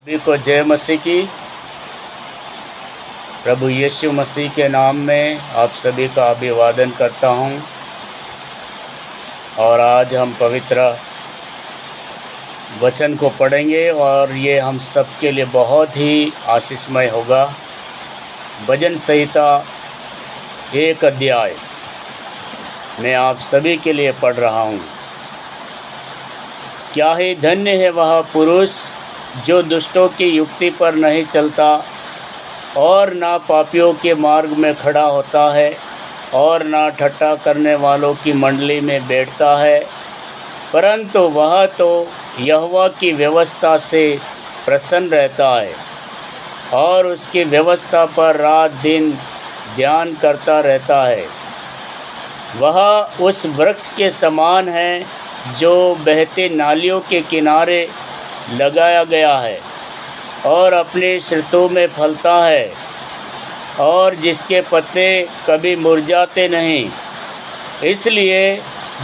सभी को जय मसीह की। प्रभु यीशु मसीह के नाम में आप सभी का अभिवादन करता हूं। और आज हम पवित्र वचन को पढ़ेंगे और ये हम सब के लिए बहुत ही आशीषमय होगा। भजन संहिता 1 अध्याय मैं आप सभी के लिए पढ़ रहा हूं। क्या ही धन्य है वह पुरुष जो दुष्टों की युक्ति पर नहीं चलता और ना पापियों के मार्ग में खड़ा होता है और ना ठट्ठा करने वालों की मंडली में बैठता है, परंतु वह तो यहोवा की व्यवस्था से प्रसन्न रहता है और उसकी व्यवस्था पर रात दिन ध्यान करता रहता है। वह उस वृक्ष के समान है जो बहती नालियों के किनारे लगाया गया है और अपने ऋतु में फलता है और जिसके पत्ते कभी मुरझाते नहीं। इसलिए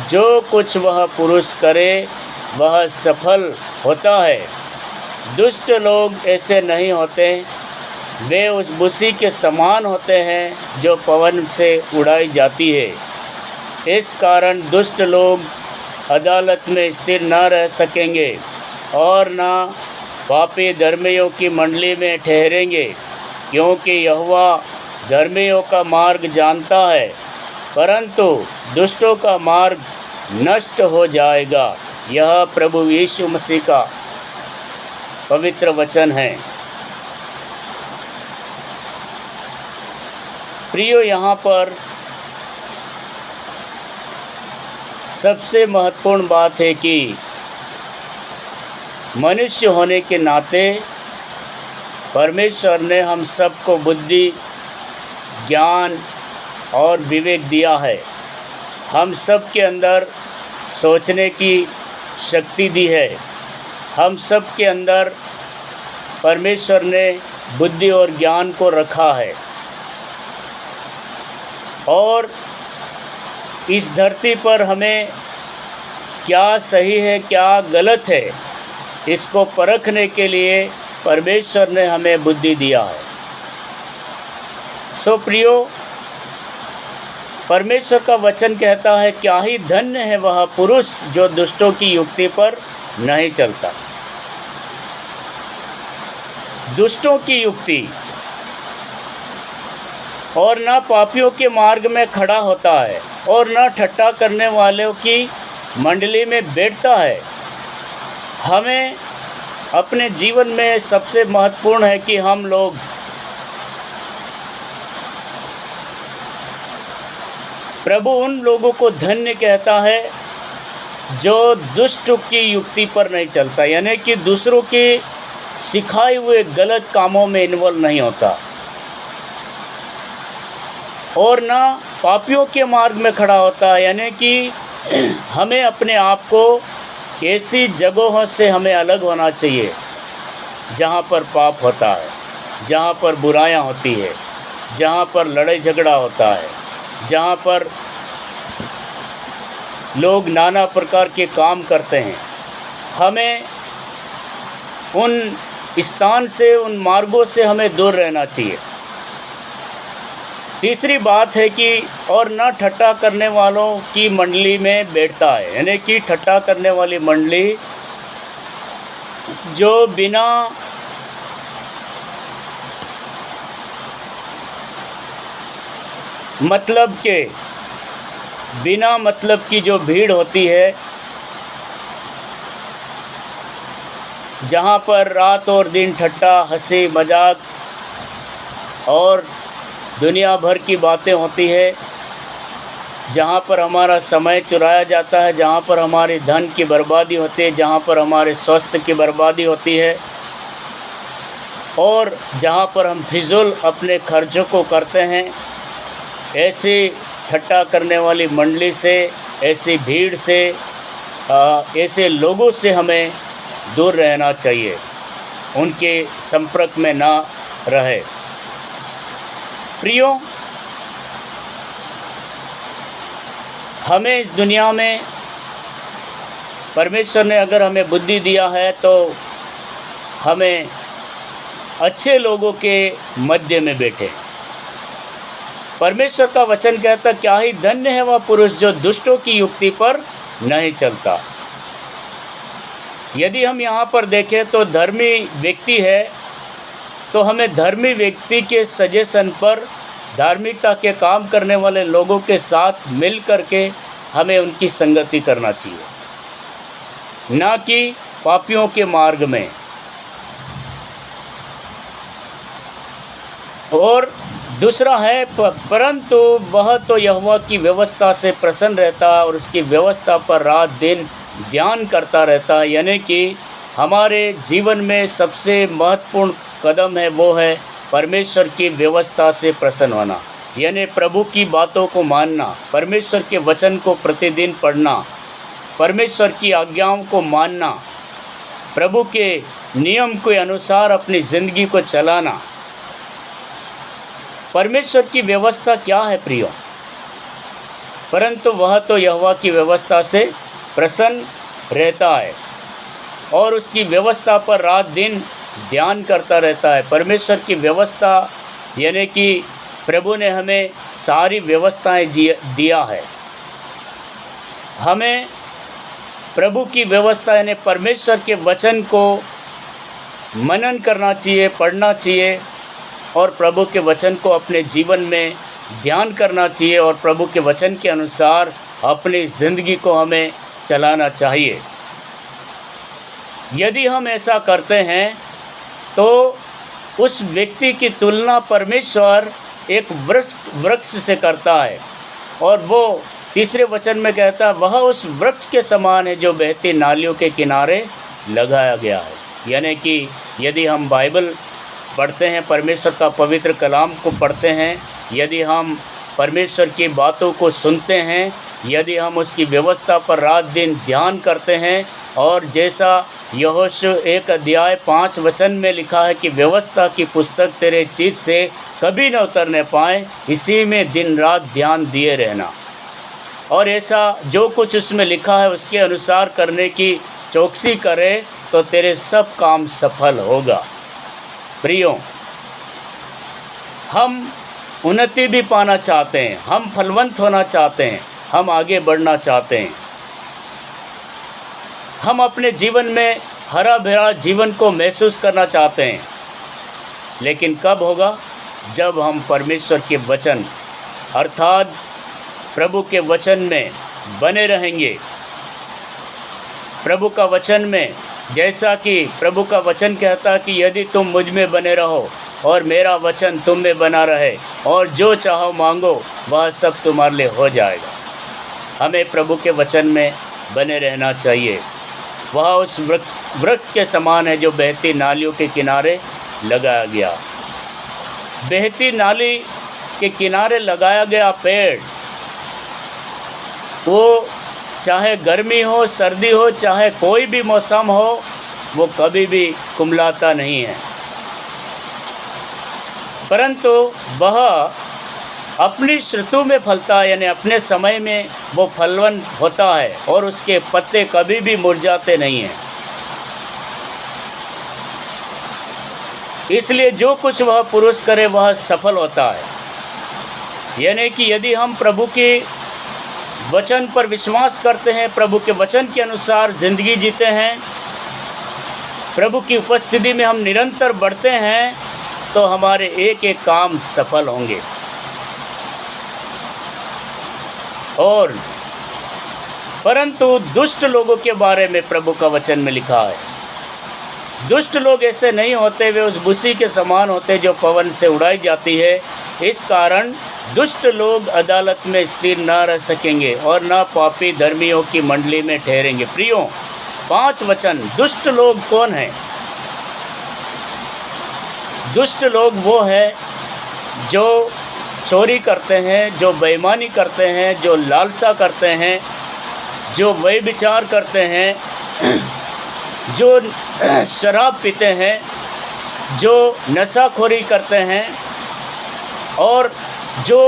जो कुछ वह पुरुष करे वह सफल होता है। दुष्ट लोग ऐसे नहीं होते, वे उस भूसी के समान होते हैं जो पवन से उड़ाई जाती है। इस कारण दुष्ट लोग अदालत में स्थिर न रह सकेंगे और ना पापी धर्मियों की मंडली में ठहरेंगे, क्योंकि यहोवा धर्मियों का मार्ग जानता है, परंतु दुष्टों का मार्ग नष्ट हो जाएगा। यह प्रभु यीशु मसीह का पवित्र वचन है। प्रियो, यहाँ पर सबसे महत्वपूर्ण बात है कि मनुष्य होने के नाते परमेश्वर ने हम सबको बुद्धि, ज्ञान और विवेक दिया है। हम सब के अंदर सोचने की शक्ति दी है। हम सब के अंदर परमेश्वर ने बुद्धि और ज्ञान को रखा है और इस धरती पर हमें क्या सही है क्या गलत है इसको परखने के लिए परमेश्वर ने हमें बुद्धि दिया है। सो प्रियो, परमेश्वर का वचन कहता है, क्या ही धन्य है वह पुरुष जो दुष्टों की युक्ति पर नहीं चलता। दुष्टों की युक्ति और ना पापियों के मार्ग में खड़ा होता है और ना ठट्ठा करने वालों की मंडली में बैठता है। हमें अपने जीवन में सबसे महत्वपूर्ण है कि हम लोग प्रभु उन लोगों को धन्य कहता है जो दुष्ट की युक्ति पर नहीं चलता, यानी कि दूसरों के सिखाए हुए गलत कामों में इन्वॉल्व नहीं होता और ना पापियों के मार्ग में खड़ा होता है। यानी कि हमें अपने आप को ऐसी जगहों से हमें अलग होना चाहिए जहाँ पर पाप होता है, जहाँ पर बुराइयाँ होती है, जहाँ पर लड़ाई झगड़ा होता है, जहाँ पर लोग नाना प्रकार के काम करते हैं। हमें उन स्थान से, उन मार्गों से हमें दूर रहना चाहिए। तीसरी बात है कि और न ठट्ठा करने वालों की मंडली में बैठता है, यानी कि ठट्ठा करने वाली मंडली जो बिना मतलब की जो भीड़ होती है, जहाँ पर रात और दिन ठट्ठा, हंसी मजाक और दुनिया भर की बातें होती है, जहाँ पर हमारा समय चुराया जाता है, जहाँ पर हमारी धन की बर्बादी होती है, जहाँ पर हमारे स्वास्थ्य की बर्बादी होती है और जहाँ पर हम फिजूल अपने खर्चों को करते हैं। ऐसी ठट्ठा करने वाली मंडली से, ऐसी भीड़ से, ऐसे लोगों से हमें दूर रहना चाहिए, उनके संपर्क में ना रहे। प्रियो, हमें इस दुनिया में परमेश्वर ने अगर हमें बुद्धि दिया है तो हमें अच्छे लोगों के मध्य में बैठे। परमेश्वर का वचन कहता, क्या ही धन्य है वह पुरुष जो दुष्टों की युक्ति पर नहीं चलता। यदि हम यहाँ पर देखें तो धर्मी व्यक्ति है, तो हमें धर्मी व्यक्ति के सजेशन पर धार्मिकता के काम करने वाले लोगों के साथ मिल करके हमें उनकी संगति करना चाहिए, ना कि पापियों के मार्ग में। और दूसरा है, परंतु वह तो यहोवा की व्यवस्था से प्रसन्न रहता और उसकी व्यवस्था पर रात दिन ध्यान करता रहता। यानी कि हमारे जीवन में सबसे महत्वपूर्ण कदम है वो है परमेश्वर की व्यवस्था से प्रसन्न होना, यानी प्रभु की बातों को मानना, परमेश्वर के वचन को प्रतिदिन पढ़ना, परमेश्वर की आज्ञाओं को मानना, प्रभु के नियम के अनुसार अपनी ज़िंदगी को चलाना। परमेश्वर की व्यवस्था क्या है प्रियो? परंतु वह तो यहोवा की व्यवस्था से प्रसन्न रहता है और उसकी व्यवस्था पर रात दिन ध्यान करता रहता है। परमेश्वर की व्यवस्था यानी कि प्रभु ने हमें सारी व्यवस्थाएं दिया है। हमें प्रभु की व्यवस्था यानी परमेश्वर के वचन को मनन करना चाहिए, पढ़ना चाहिए और प्रभु के वचन को अपने जीवन में ध्यान करना चाहिए और प्रभु के वचन के अनुसार अपनी ज़िंदगी को हमें चलाना चाहिए। यदि हम ऐसा करते हैं तो उस व्यक्ति की तुलना परमेश्वर एक वृक्ष से करता है और वो तीसरे वचन में कहता है, वह उस वृक्ष के समान है जो बहती नालियों के किनारे लगाया गया है। यानी कि यदि हम बाइबल पढ़ते हैं, परमेश्वर का पवित्र कलाम को पढ़ते हैं, यदि हम परमेश्वर की बातों को सुनते हैं, यदि हम उसकी व्यवस्था पर रात दिन ध्यान करते हैं और जैसा यहोशू 1:5 में लिखा है कि व्यवस्था की पुस्तक तेरे चित्त से कभी न उतरने पाए, इसी में दिन रात ध्यान दिए रहना और ऐसा जो कुछ उसमें लिखा है उसके अनुसार करने की चौकसी करे तो तेरे सब काम सफल होगा। प्रियो, हम उन्नति भी पाना चाहते हैं, हम फलवंत होना चाहते हैं, हम आगे बढ़ना चाहते हैं, हम अपने जीवन में हरा भरा जीवन को महसूस करना चाहते हैं। लेकिन कब होगा? जब हम परमेश्वर के वचन अर्थात प्रभु के वचन में बने रहेंगे। प्रभु का वचन में, जैसा कि प्रभु का वचन कहता कि यदि तुम मुझ में बने रहो और मेरा वचन तुम में बना रहे और जो चाहो मांगो वह सब तुम्हारे लिए हो जाएगा। हमें प्रभु के वचन में बने रहना चाहिए। वह उस वृक्ष के समान है जो बहती नालियों के किनारे लगाया गया। बहती नाली के किनारे लगाया गया पेड़, वो चाहे गर्मी हो, सर्दी हो, चाहे कोई भी मौसम हो, वो कभी भी कुम्हलाता नहीं है, परंतु वह अपनी ऋतु में फलता है, यानी अपने समय में वो फलवंत होता है और उसके पत्ते कभी भी मुरझाते नहीं हैं। इसलिए जो कुछ वह पुरुष करे वह सफल होता है। यानी कि यदि हम प्रभु के वचन पर विश्वास करते हैं, प्रभु के वचन के अनुसार ज़िंदगी जीते हैं, प्रभु की उपस्थिति में हम निरंतर बढ़ते हैं, तो हमारे एक एक काम सफल होंगे। और परंतु दुष्ट लोगों के बारे में प्रभु का वचन में लिखा है, दुष्ट लोग ऐसे नहीं होते, वे उस भूसी के समान होते जो पवन से उड़ाई जाती है। इस कारण दुष्ट लोग अदालत में स्थिर न रह सकेंगे और न पापी धर्मियों की मंडली में ठहरेंगे। प्रियो, 5 वचन। दुष्ट लोग कौन हैं? दुष्ट लोग वो हैं जो चोरी करते हैं, जो बेईमानी करते हैं, जो लालसा करते हैं, जो व्यभिचार करते हैं, जो शराब पीते हैं, जो नशाखोरी करते हैं और जो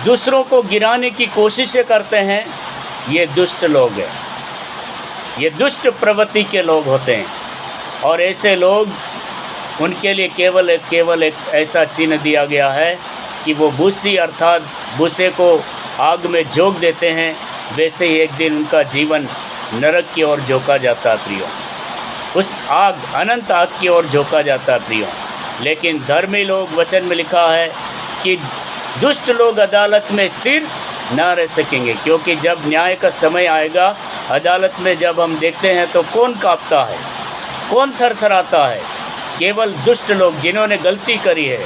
दूसरों को गिराने की कोशिशें करते हैं। ये दुष्ट लोग हैं, ये दुष्ट प्रवृत्ति के लोग होते हैं। और ऐसे लोग, उनके लिए केवल एक ऐसा चिन्ह दिया गया है कि वो भूसी अर्थात भूसे को आग में झोंक देते हैं। वैसे ही एक दिन उनका जीवन नरक की ओर झोंका जाता है प्रियो, उस आग, अनंत आग की ओर झोंका जाता है प्रियो। लेकिन धर्मी लोग, वचन में लिखा है कि दुष्ट लोग अदालत में स्थिर ना रह सकेंगे, क्योंकि जब न्याय का समय आएगा, अदालत में जब हम देखते हैं तो कौन कांपता है, कौन थरथराता है? केवल दुष्ट लोग, जिन्होंने गलती करी है,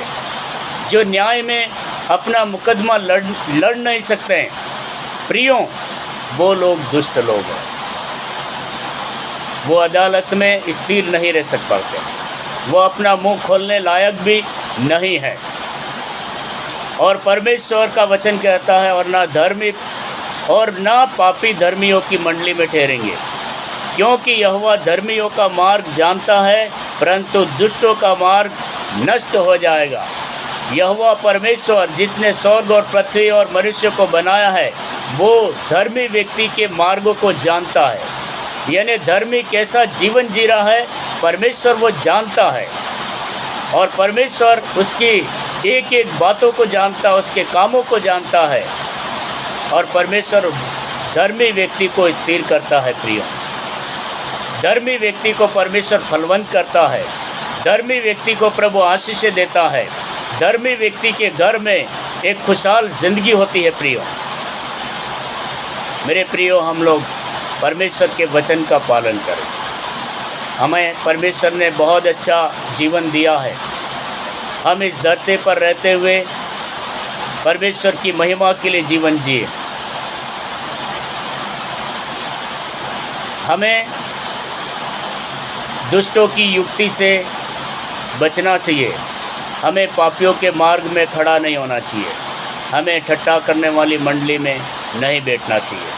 जो न्याय में अपना मुकदमा लड़ नहीं सकते हैं प्रियो, वो लोग दुष्ट लोग हैं। वो अदालत में स्थिर नहीं रह सक पाते, वो अपना मुंह खोलने लायक भी नहीं है। और परमेश्वर का वचन कहता है, और ना धर्मी और ना पापी धर्मियों की मंडली में ठहरेंगे, क्योंकि यहोवा धर्मियों का मार्ग जानता है, परंतु दुष्टों का मार्ग नष्ट हो जाएगा। यहोवा परमेश्वर जिसने स्वर्ग और पृथ्वी और मनुष्य को बनाया है, वो धर्मी व्यक्ति के मार्गों को जानता है। यानी धर्मी कैसा जीवन जी रहा है, परमेश्वर वो जानता है, और परमेश्वर उसकी एक एक बातों को जानता है, उसके कामों को जानता है। और परमेश्वर धर्मी व्यक्ति को स्थिर करता है प्रियो। धर्मी व्यक्ति को परमेश्वर फलवंत करता है। धर्मी व्यक्ति को प्रभु आशीष देता है। धर्मी व्यक्ति के घर में एक खुशहाल जिंदगी होती है प्रियो। मेरे प्रियो, हम लोग परमेश्वर के वचन का पालन करें। हमें परमेश्वर ने बहुत अच्छा जीवन दिया है। हम इस धरती पर रहते हुए परमेश्वर की महिमा के लिए जीवन जिए। हमें दुष्टों की युक्ति से बचना चाहिए। हमें पापियों के मार्ग में खड़ा नहीं होना चाहिए। हमें ठट्ठा करने वाली मंडली में नहीं बैठना चाहिए।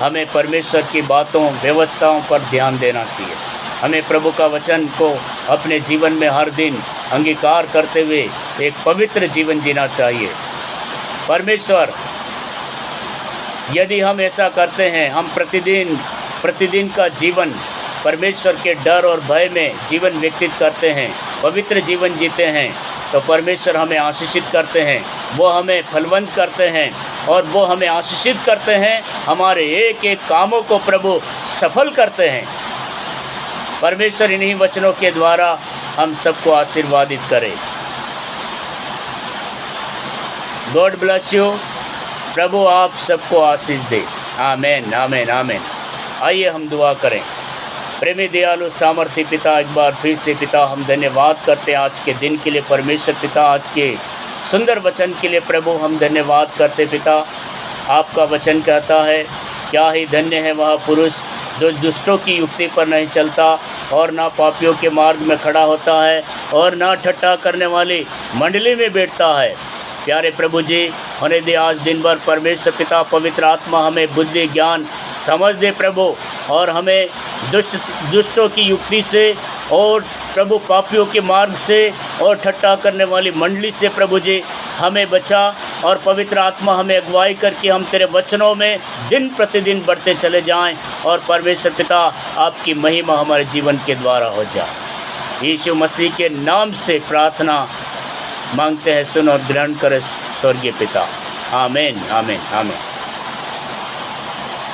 हमें परमेश्वर की बातों, व्यवस्थाओं पर ध्यान देना चाहिए। हमें प्रभु का वचन को अपने जीवन में हर दिन अंगीकार करते हुए एक पवित्र जीवन जीना चाहिए। परमेश्वर, यदि हम ऐसा करते हैं, हम प्रतिदिन का जीवन परमेश्वर के डर और भय में जीवन व्यतीत करते हैं, पवित्र जीवन जीते हैं, तो परमेश्वर हमें आशीषित करते हैं। वो हमें फलवंत करते हैं और वो हमें आशीषित करते हैं। हमारे एक एक कामों को प्रभु सफल करते हैं। परमेश्वर इन्हीं वचनों के द्वारा हम सबको आशीर्वादित करे। God bless you. प्रभु आप सबको आशीष दे। आमीन, आमीन, आमीन। आइए हम दुआ करें। प्रेमी दयालु सामर्थी पिता, एक बार फिर से पिता हम धन्यवाद करते हैं आज के दिन के लिए। परमेश्वर पिता, आज के सुंदर वचन के लिए प्रभु हम धन्यवाद करते पिता। आपका वचन कहता है, क्या ही धन्य है वह पुरुष जो दुष्टों की युक्ति पर नहीं चलता और ना पापियों के मार्ग में खड़ा होता है और ना ठट्ठा करने वाली मंडली में बैठता है। प्यारे प्रभु जी, होने दे आज दिन भर परमेश्वर पिता, पवित्र आत्मा हमें बुद्धि, ज्ञान, समझ दे प्रभु, और हमें दुष्टों की युक्ति से और प्रभु पापियों के मार्ग से और ठट्ठा करने वाली मंडली से प्रभु जी हमें बचा, और पवित्र आत्मा हमें अगुवाई करके हम तेरे वचनों में दिन प्रतिदिन बढ़ते चले जाएं, और परमेश्वर पिता आपकी महिमा हमारे जीवन के द्वारा हो जाए। यीशु मसीह के नाम से प्रार्थना मांगते हैं, सुन और ग्रहण करे स्वर्गीय पिता। आमीन, आमीन, आमीन।